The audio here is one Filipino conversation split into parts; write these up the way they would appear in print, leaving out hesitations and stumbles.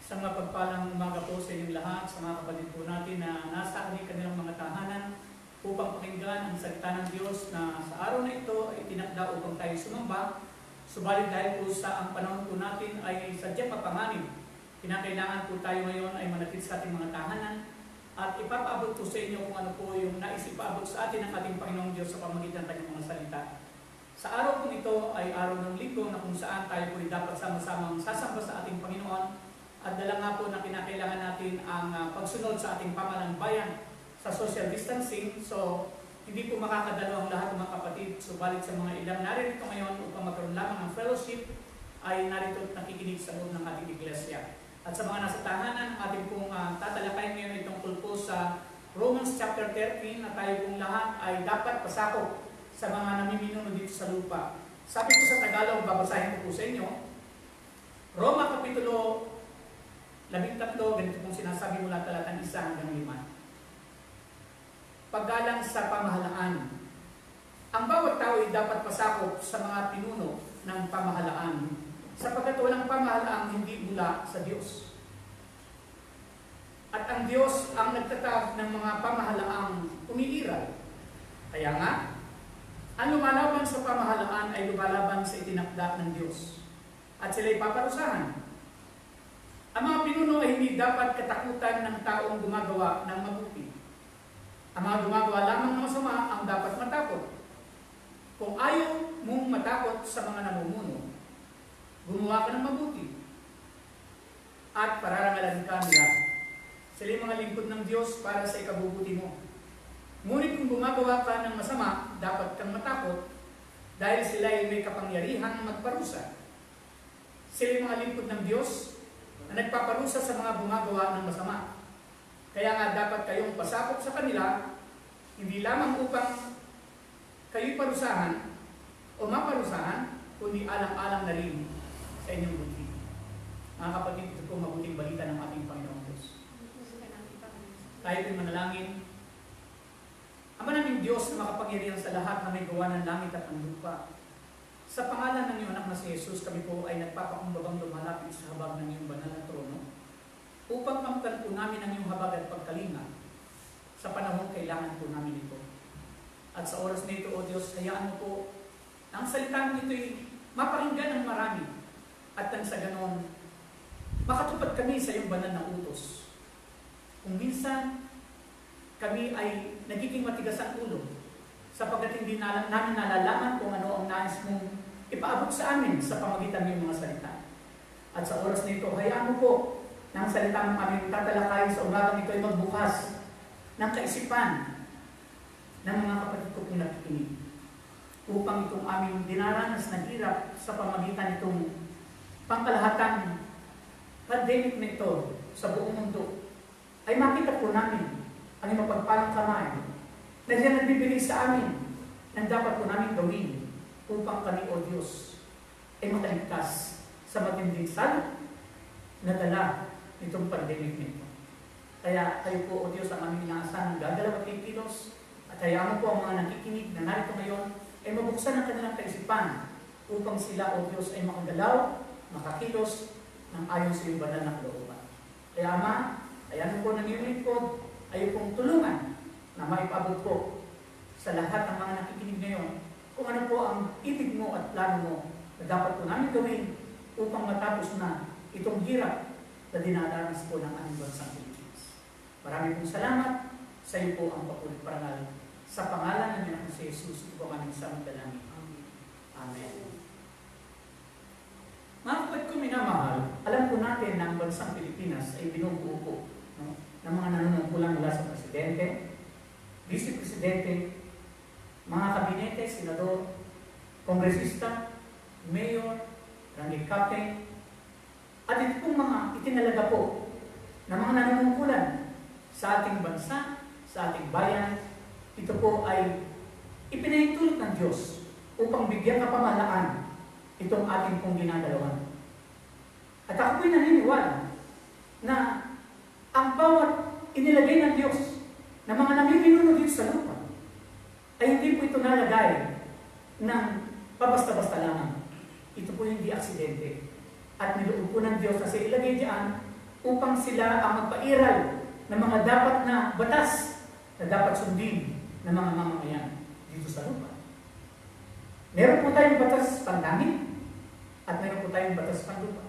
Sa mga pagpalang umaga po sa inyong lahat, sa mga kapatid po natin na nasa kanilang mga tahanan upang pakinggan ang salita ng Diyos na sa araw na ito ay tinakda upang tayo sumamba. Subalit dahil po sa ang panahon po natin ay sadyang mapanganib, kinakailangan po tayo ngayon ay manatili sa ating mga tahanan at ipapaabot po sa inyo kung ano po yung nais ipaabot sa atin ng ating Panginoong Diyos sa pamamagitan ng kanyang mga salita. Sa araw po ito ay araw ng linggo na kung saan tayo po ay dapat sama-samang sasamba sa ating Panginoon at dala nga po na kinakailangan natin ang pagsunod sa ating pamahalang bayan sa social distancing. So, hindi po makakadalo ang lahat ng mga kapatid. Subalit sa mga ilang narito ngayon upang magkaroon lamang ng fellowship ay narito at nakikinig sa loob ng ating iglesia. At sa mga nasa tahanan, ating pong tatalakayin ngayon ay tungkol po sa Romans chapter 13 na tayo pong lahat ay dapat pasakop sa mga namiminuno dito sa lupa. Sabi ko sa Tagalog, babasahin ko po sa inyo, Roma Kapitulo 13, ganito pong sinasabi mula talatang 1 hanggang 5. Paggalang sa pamahalaan. Ang bawat tao ay dapat pasakop sa mga pinuno ng pamahalaan, sapagkat walang pamahalaang hindi mula sa Diyos. At ang Diyos ang nagtatag ng mga pamahalaang umiiral. Kaya nga, ang lumalaban sa pamahalaan ay lumalaban sa itinakda ng Diyos. At sila'y paparusahan. Ang mga pinuno ay hindi dapat katakutan ng taong gumagawa ng mabuti. Ang mga gumagawa lamang ng masama ang dapat matakot. Kung ayaw mong matakot sa mga namumuno, gumawa ka ng mabuti at pararangalan ka nila. Sila'y mga lingkod ng Diyos para sa ikabubuti mo. Ngunit kung gumagawa ka ng masama, dapat kang matakot dahil sila ay may kapangyarihang magparusa. Sila'y mga lingkod ng Diyos na nagpaparusa sa mga gumagawa ng masama. Kaya nga dapat kayong pasakop sa kanila, hindi lamang upang kayo'y parusahan o maparusahan, kundi alang-alang na rin sa inyong buti. Mga kapatid, ito po mabuting balita ng ating Panginoong Diyos. Tayo po'y manalangin. Ama naming Diyos na makapangyarihan sa lahat na may gawa ng langit at ng lupa. Sa pangalan ng iyong anak na si Jesus, kami po ay nagpapakumbabang lumalapit sa habag ng iyong banal na trono upang kamtan po namin ang iyong habag at pagkalinga sa panahon kailangan po namin ito. At sa oras na ito, O Diyos, hayaan mo po na ang salita mo ito'y mapakinggan ng marami at nang sa ganon, makatupad kami sa iyong banal na utos. Kung minsan, kami ay nagiging matigas ang ulo sapagkat hindi namin nalalaman kung ano ang nais mong ipaabot sa amin sa pamagitan ng mga salita. At sa oras na ito, hayaan mo po na ang salita mong aming tatalakayin sa umagang ito ay magbukas ng kaisipan ng mga kapatid ko pong nakikinig upang itong aming dinaranas na hirap sa pamagitan itong pangkalahatang pandemic na ito sa buong mundo ay makita po namin ang mapagpalang kamay na diyan nagbibigay sa amin ng dapat po namin gawin upang kami, O Diyos, ay makaligtas sa matinding salot na dala nitong pandemic nito. Kaya kayo po, O Diyos, ang aming inaasahan ng gagalaw at kikilos at hayaan mo po ang mga nakikinig na narito ngayon ay mabuksan ang kanilang kaisipan upang sila, O Diyos, ay makagalaw, makakilos ng ayon sa iyong banal na kalooban. Kaya Ama, hayaan mo po ng iyong lingkod ay pong tulungan na maipaabot po sa lahat ng mga nakikinig ngayon kung ano po ang ibig mo at plano mo na dapat po namin gawin upang matapos na itong hirap na dinadanas po ng aming bansang Pilipinas. Marami pong salamat sa iyo po ang papulit parangal. Sa pangalan ng Anak si Jesus, ito po aming samandalangin. Amen. Mga kapatid ko minamahal, alam po natin na ang bansang Pilipinas ay binubuo po ng mga nanunungkulan mula sa presidente, vice-presidente, mga kabinete, senador, kongresista, mayor, barangay captain, at ito pong mga itinalaga po ng mga nanunungkulan sa ating bansa, sa ating bayan. Ito po ay ipinahintulot ng Diyos upang bigyan kapamahalaan itong ating pong ginagalawan. At ako po'y naniniwala na ang bawat inilagay ng Diyos na mga namiminuno dito sa lupa ay hindi po ito nalagay ng pabasta-basta lamang. Ito po hindi aksidente. At niloob po ng Diyos na sa ilagay diyan upang sila ang magpairal ng mga dapat na batas na dapat sundin ng mga mamamayan dito sa lupa. Meron po tayong batas panlangit at meron po tayong batas panlupa.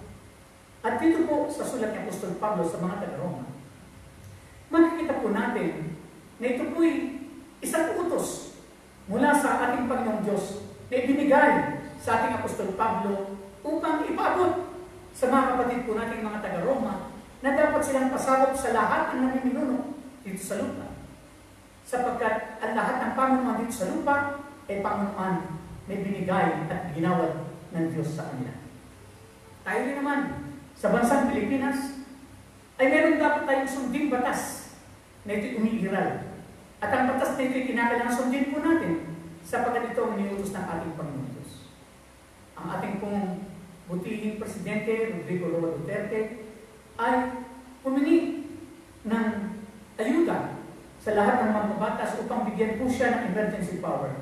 At dito po sa sulat ni Apostol Pablo sa mga taga-Roma, makikita po natin na ito po'y isang utos mula sa ating Panginoong Diyos na ibinigay sa ating Apostol Pablo upang ipaabot sa mga kapatid po nating mga taga-Roma na dapat silang pasakop sa lahat ng namiminuno dito sa lupa. Sapagkat ang lahat ng pamunuan dito sa lupa ay pamunuan na binigay at ginawad ng Diyos sa kanila. Tayo rin naman, sa bansang Pilipinas, ay meron dapat tayong sunding batas na ito'y umiiral. At ang batas na ito'y kinakailangan sundin po natin sapagkat ito ang iniutos ng ating Panginoon Diyos. Ang ating pong butihing Presidente, Rodrigo Roa Duterte, ay humingi ng ayuda sa lahat ng mga batas upang bigyan po siya ng emergency power.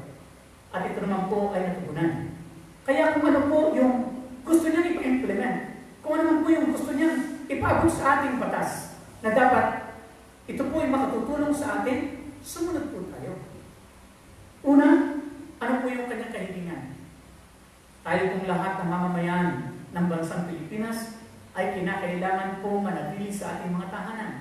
At ito naman po ay natugunan. Kaya kung ano po yung gusto niyang ipa-implement, kung ano man po yung gusto niyang ipaabot sa ating batas, na dapat ito po ay makatutulong sa atin, sumunod po tayo. Una, ano po yung kanyang kahilingan? Tayo pong lahat ng mamamayan ng bansang Pilipinas ay kinakailangan po manatili sa ating mga tahanan.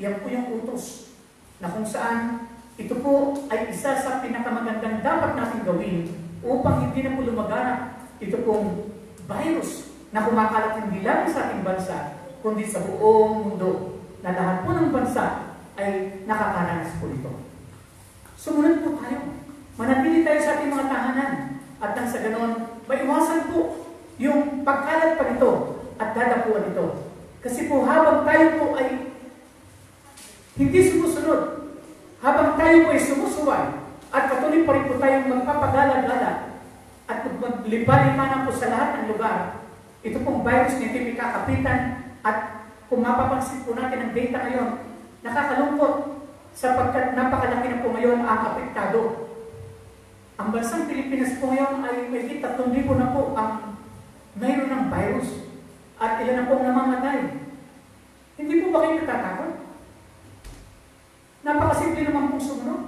Iyan po yung utos na kung saan ito po ay isa sa pinakamagandang dapat natin gawin upang hindi na po lumaganap ito pong virus na kumakalat hindi lang sa ating bansa, kundi sa buong mundo na lahat po ng bansa ay nakakaranas po ito. Sumunod po tayo. Manatili tayo sa ating mga tahanan at nang sa ganon, maiwasan po yung pagkalat pa nito at dadapuan ito. Kasi po habang tayo po ay hindi sumusunod, habang tayo po ay sumusuway at patuloy pa rin po tayong magpapagala-gala at maglipalimanan po sa lahat ng lugar, ito pong virus na ito kakapitan at kung mapapansin po natin ang data ngayon, nakakalungkot sapagkat napakalaki na po ngayon ang apektado. Ang bansang Pilipinas po ngayon ay may 3,000 na po ang mayroon ng virus at ilan na po namamatay. Hindi po ba kayo natatakot? Napakasimple naman pong sumunod.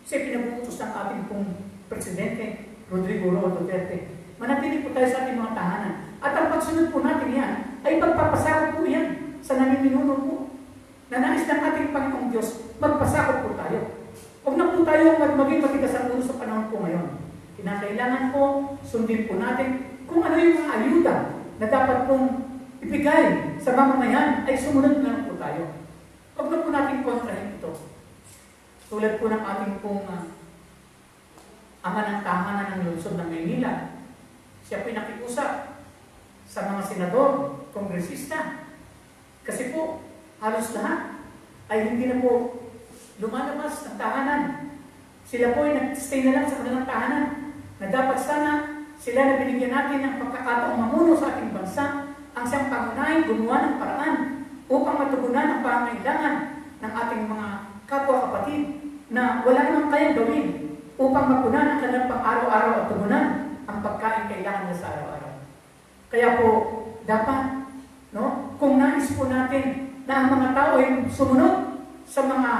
Kasi pinabutos ng ating pong Presidente, Rodrigo Roa Duterte. Manatili po tayo sa ating mga tahanan. At ang pagsunod po natin yan, ay pagpapasakot po yan sa namiminuno po. Na nais ng ating Panginoong Diyos, magpasakot po tayo. Huwag na po tayo maging matigas ang ulo sa panahon po ngayon. Kinakailangan po, sundin po natin kung ano yung mga ayuda na dapat pong ibigay sa mamamayan, ay sumunod na po tayo. Huwag na po natin kontrahin ito. Tulad po ng ating pong ama ng tahanan ng lungsod ng Maynila. Siya po nakiusap sa mga senador, kongresista. Kasi po, halos lahat ay hindi na po lumalabas ng tahanan. Sila po ay nag-stay na lang sa kanilang tahanan na dapat sana sila na binigyan natin ng pagkakataong mamuno sa ating bansa ang siyang pangunahing gumawa ng paraan upang matugunan ang pangangailangan ng ating mga kapwa-kapatid na wala namang kayang gawin upang mapunan ang kanilang pang-araw-araw at tugunan ang pagkain kailangan nila sa araw-araw. Kaya po, dapat, kung nais po natin na ang mga tao ay sumunod sa mga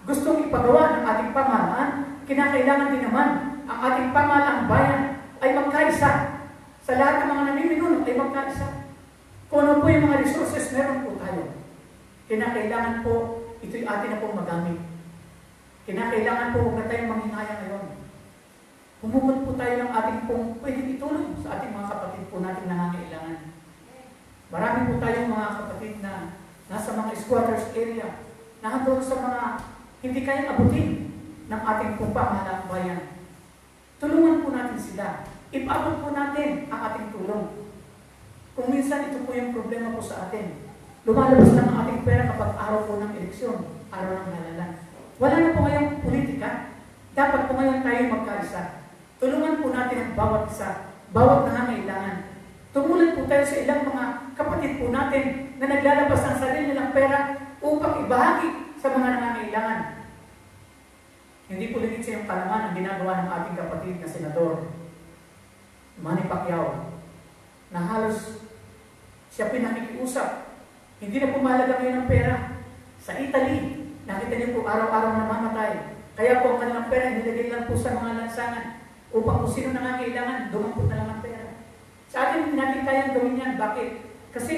gustong ipagawa ng ating pamahalaan, kinakailangan din naman ang ating pamahalaang bayan ay magkaisa. Sa lahat ng mga namiminuno ay magkaisa. Kung ano po yung mga resources, meron po tayo. Kinakailangan po, ito'y atin na pong magamit. Kinakailangan po, huwag na tayong manghinaya ngayon. Humukot po tayo ng ating pong pwedeng itulong sa ating mga kapatid po natin nangangailangan. Marami po tayong mga kapatid na nasa mga squatters area, na handong sa mga hindi kayang abutin ng ating pong pamahalaang bayan. Tulungan po natin sila. Ipaabot po natin ang ating tulong. Kung minsan ito po yung problema po sa atin, lumalabas lang ang ating pera kapag araw po ng eleksyon, araw ng halalan. Wala na po ngayong politika. Dapat po ngayon tayo magkaisa. Tulungan po natin ang bawat isa, bawat nangangailangan. Tumulad po tayo sa ilang mga kapatid po natin na naglalabas ng sarili nilang pera upang ibahagi sa mga nangangailangan. Hindi po ligit sa iyong kalaman ang ginagawa ng ating kapatid na senador, Manny Pacquiao, na halos siya pinakikiusap Hindi na po mahalaga ngayon ang pera. Sa Italy, nakita niyo po araw-araw namamatay. Kaya po ang kanilang pera, nilagay lang po sa mga lansangan upang kung sino nangangailangan, dumampot na lang ang pera. Sa atin, hindi natin kayang gawin yan. Bakit? Kasi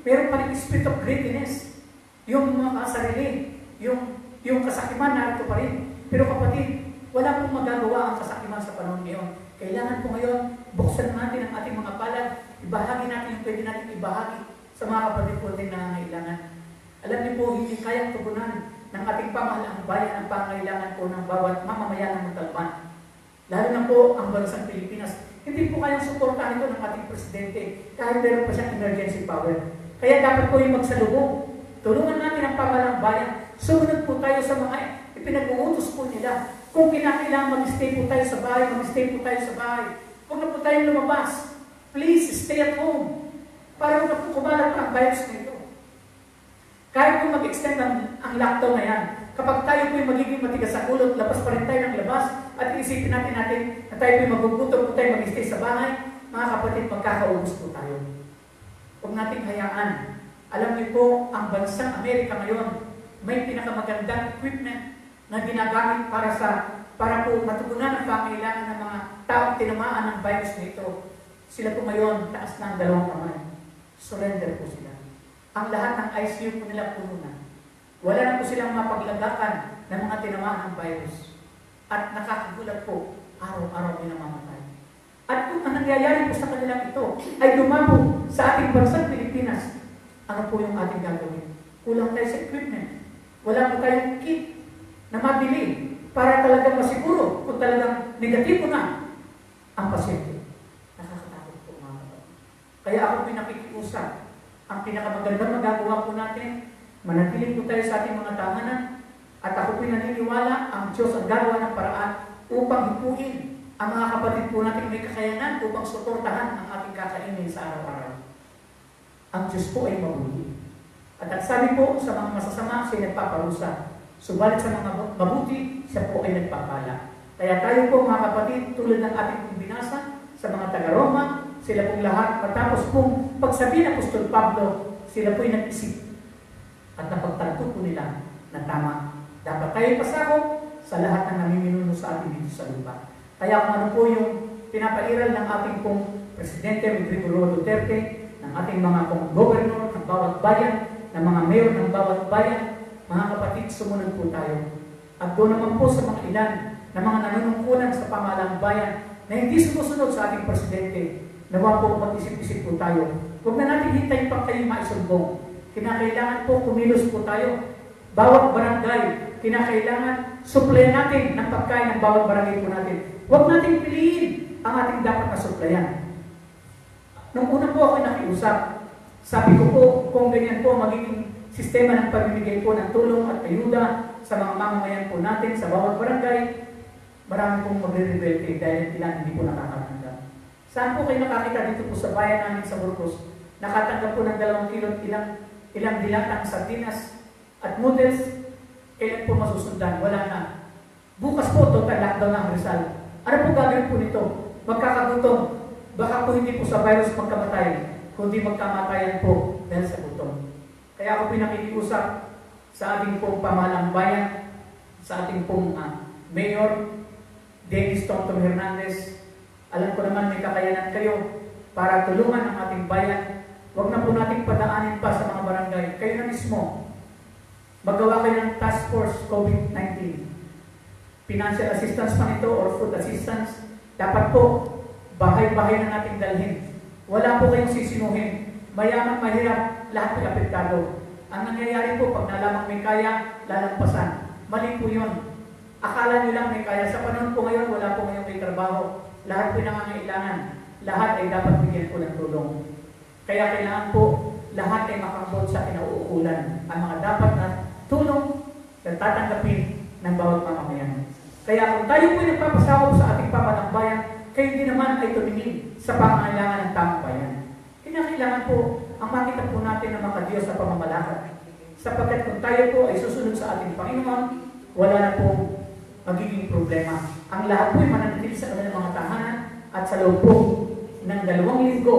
meron pa rin spirit of greediness. Yung mga sarili, yung kasakiman narito pa rin. Pero kapatid, wala pong magagawa ang kasakiman sa panahon ngayon. Kailangan po ngayon, buksan natin ang ating mga palad, ibahagi natin yung pwede natin ibahagi sa mga kapatid po natin nangangailangan. Alam niyo po, hindi kayang tugunan ng ating pamahalaang bayan ang pangailangan po ng bawat mamamayan ng Montalban. Lalo na po ang bansang Pilipinas. Hindi po kayang suportahan ito ng ating presidente kahit meron pa siyang emergency power. Kaya dapat po yung magsalubong. Tulungan natin ang pamahalaang bayan. Sumunod po tayo sa mga ipinag-uutos po nila. Kung kinakailangan mag-stay po tayo sa bahay, mag-stay po tayo sa bahay. Huwag na po tayong lumabas. Please, stay at home. Para huwag na po kumalat pa ang virus na ito. Kahit po mag-extend ang lockdown na yan, kapag tayo po yung magiging matigas sa ulo, labas pa rin tayo ng labas, at isipin natin na tayo po yung magugutom po tayo mag-stay sa bahay, mga kapatid, magkakaubos po tayo. Huwag nating hayaan. Alam niyo po, ang bansang Amerika ngayon, may pinakamagandang equipment na ginagamit para po matugunan ang pangailangan ng mga taong tinamaan ng virus nito. Sila po ngayon, taas na ang dalawang kamay. Surrender po sila. Ang lahat ng ICU po nila puno na. Wala na po silang mapaglagakan ng mga tinamaan ng virus. At nakakagulat po, araw-araw may namamatay. At kung ang nangyayari po sa kanilang ito ay dumabo sa ating bansang Pilipinas, ano po yung ating gagawin? Kulang tayo sa equipment. Wala po tayong kit na mabili para talagang masiguro kung talagang negatibo na ang pasyente. Nakakatakot po mga kapatid. Kaya ako pinakikiusap, ang pinakamagandang magagawa po natin, manatiling po tayo sa ating mga tahanan, at ako pinaniniwala ang Diyos ang gagawa ng paraan upang hipuin ang mga kapatid po natin may kakayanan upang suportahan ang ating kakainin sa araw-araw. Ang Diyos po ay mabuti. At sabi po sa mga masasama, siya nagpaparusa. Subalit sa mga mabuti, siya po ay nagpapala. Kaya tayo po mga kapatid, tulad ng ating binasa sa mga taga-Roma, sila pong lahat, matapos pong pagsabi ng Apostol Pablo, sila po'y nag-isip at napagtanto po nila na tama. Dapat tayo pasakop sa lahat ng namiminuno sa atin dito sa lupa. Kaya kung ano po yung pinapairal ng ating pong Presidente Rodrigo Roa Duterte, ng ating mga pong gobernador ng bawat bayan, ng mga mayor ng bawat bayan, mga kapatid, sumunod po tayo. At doon naman po sa mga ilan na mga nanunungkulan sa pamahalang bayan na hindi sumusunod sa ating Presidente, nawa po mag-isip-isip po tayo. Huwag na natin hintayin pa kayo maisumbong. Kinakailangan po kumilos po tayo. Bawat barangay, kinakailangan supplyan natin ng pagkain ng bawat barangay po natin. Huwag natin piliin ang ating dapat na supplyan. Nung una po ako nakiusap, sabi ko po, kung ganyan po magiging sistema ng pamimigay po ng tulong at ayuda sa mga mamamayan po natin sa bawat barangay, marami pong magre-rebelte dahil ilan hindi po nakakatanggap. Saan po kayo nakakita dito po sa bayan namin sa Burgos? Nakatanggap po ng 2 kilo ilang dilatang sardinas at noodles, kailan po masusundan? Wala na. Bukas po, total lockdown ang Rizal. Ano po gagawin po nito? Magkakagutom. Baka po hindi po sa virus magkamatay, kundi magkamatayan po dahil sa gutom. Kaya ako pinakikiusap sa ating pong pamahalang bayan, sa ating pong Mayor Dennis Tonton Hernandez. Alam ko naman may kakayanan kayo para tulungan ang ating bayan. Huwag na po nating padaanin pa sa mga barangay. Kayo na mismo, magawa kayo ng task force COVID-19. Financial assistance pa nito or food assistance. Dapat po, bahay-bahay na nating dalhin. Wala po kayong sisinuhin. Mayaman, mahirap, lahat po apektado. Ang nangyayari po, pag nalamang may kaya, lalampasan. Mali po yun. Akala nyo lang may kaya. Sa panahon po ngayon, wala po ngayong may trabaho. Lahat po nangangailangan. Lahat ay dapat bigyan po ng tulong. Kaya kailangan po, lahat ay makakabot sa kinauukulan. Ang mga dapat na tulong na tatanggapin ng bawat mamamayan. Kaya kung tayo po ay nagpapasakop sa ating pamahalang bayan, kayo din naman ay tumingin sa pangangailangan ng tamang bayan. Kailangan po ang makita po natin na makadiyos sa pamamalakad. Sapagkat kung tayo po ay susunod sa ating Panginoon, wala na po magiging problema. Ang lahat po ay mananatili sa kanilang mga tahanan at sa loob po ng 2 linggo,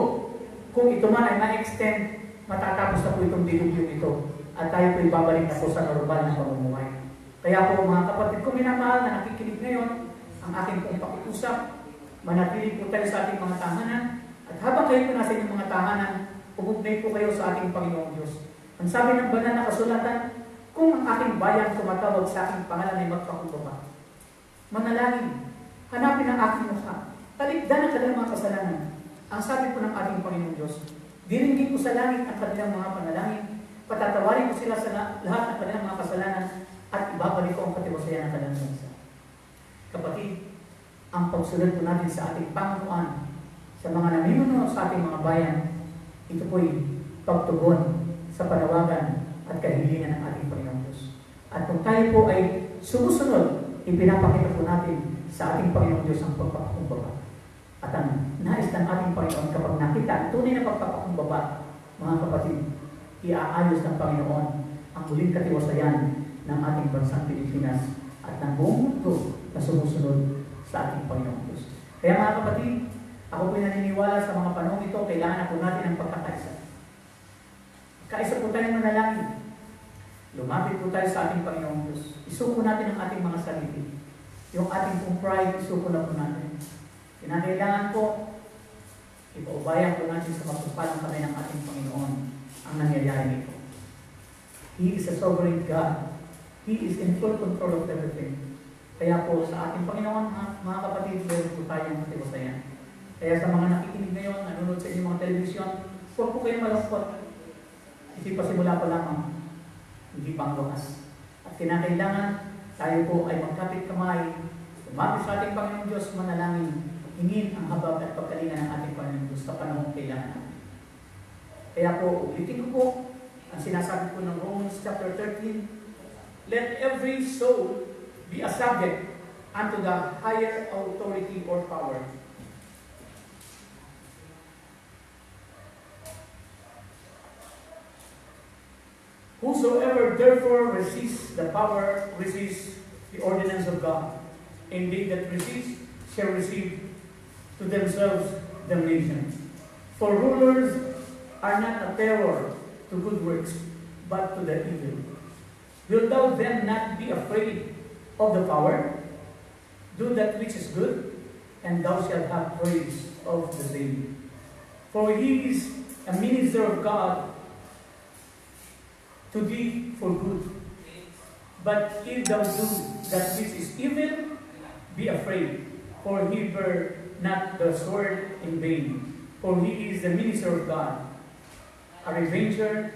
kung ito man ay ma-extend, matatapos na po itong dilubyo ito at tayo po ibabalik na po sa normal na pamumuhay. Kaya po mga kapatid ko minamahal na nakikinig ngayon, ang aking pong pakiusap, manatili po tayo sa ating mga tahanan at habang kayo po nasa inyong mga tahanan, umugnay po kayo sa ating Panginoong Diyos. Ang sabi ng banal na kasulatan, kung ang aking bayan tumatawag sa aking pangalan ay magpakumbaba, manalangin, hanapin ang aking mukha, talikdan ang kanilang mga kasalanan. Ang sabi po ng ating Panginoong Diyos, diringgin ko sa langit ang kanilang mga panalangin, patatawarin ko sila sa lahat ng kanilang mga kasalanan, at ibabalik ko ang katiwasayan ng kanilang bansa. Kapatid, ang pagsunod po natin sa ating Panginoon, sa mga namimano sa ating mga bayan, ito po'y pagtugon sa panawagan at kahilingan ng ating Panginoong Diyos. At kung tayo po ay sumusunod, ipinapakita po natin sa ating Panginoong Diyos ang pagpapakumbaba. At ang nais ng ating Panginoon kapag nakita ang tunay na pagpapakumbaba, mga kapatid, iaayos ng Panginoon ang huling katiwasayan ng ating bansang Pilipinas at ng buong mundo na sumusunod sa ating Panginoong Diyos. Kaya mga kapatid, ako po'y naniniwala sa mga panahon ito, kailangan na po natin ang pagkakaisa. Kaisa po tayong manalangin. Lumapit po tayo sa ating Panginoong Diyos. Isuko natin ang ating mga sarili. Yung ating pong pride, isuko na po natin. Kinakailangan po, ipaubayan po natin sa mapagpalang kami ng ating Panginoon ang nangyayari nito. He is a sovereign God. He is in full control of everything. Kaya po sa ating Panginoon, mga kapatid, meron po tayong katiwasayan. Kaya sa mga nakikinig ngayon, nanonood sa inyong mga telebisyon, huwag po kayong malungkot. Hindi pa simula pa lamang, hindi pang wakas. At kinakailangan, tayo po ay magkapit kamay, lumapit sa ating Panginoong Diyos, manalangin, hingin ang habag at pagkalinga ng ating Panginoong Diyos sa panahong kailangan. Kaya po, ulitin ko po, ang sinasabi po ng Romans chapter 13, let every soul be a subject unto the higher authority or power. Whosoever therefore resists the power, resists the ordinance of God. Indeed, that resist shall receive to themselves damnation. For rulers are not a terror to good works, but to the evil. Wilt thou then not be afraid of the power? Do that which is good, and thou shalt have praise of the same. For he is a minister of God to thee for good. But if thou do that which is evil, be afraid, for he bear not the sword in vain. For he is the minister of God, a revenger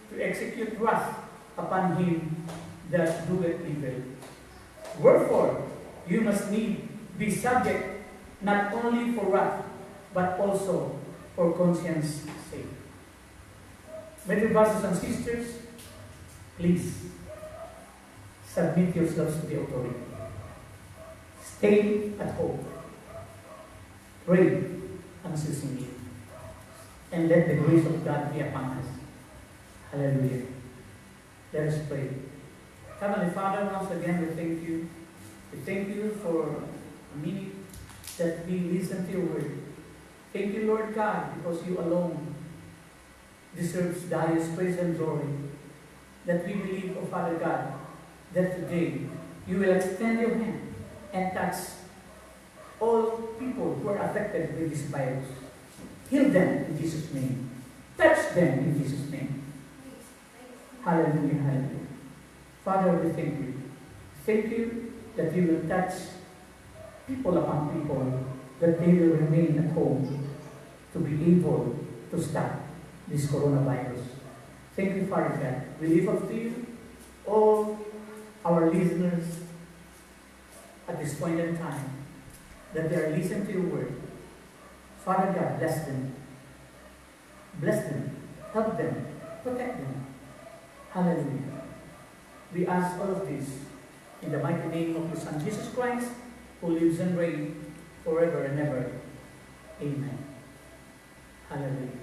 to execute wrath upon him that doeth evil. Wherefore, you must need be subject not only for wrath, but also for conscience sake. My dear brothers and sisters, please submit yourselves to the authority. Stay at home. Pray unceasingly. And let the grace of God be upon us. Hallelujah. Let us pray. Heavenly Father, once again we thank you. We thank you for a minute that we listen to your word. Thank you, Lord God, because you alone deserves the highest praise and glory. That we believe, oh Father God, that today you will extend your hand and touch all people who are affected with this virus. Heal them in Jesus' name. Touch them in Jesus' name. Hallelujah, hallelujah. Father, we thank you. Thank you that you will touch people upon people, that they will remain at home to be able to stop this coronavirus. Thank you, Father God. We lift up to you all our listeners at this point in time, that they are listening to your word. Father God, bless them. Bless them. Help them. Protect them. Hallelujah. We ask all of this in the mighty name of your Son, Jesus Christ, who lives and reigns forever and ever. Amen. Hallelujah.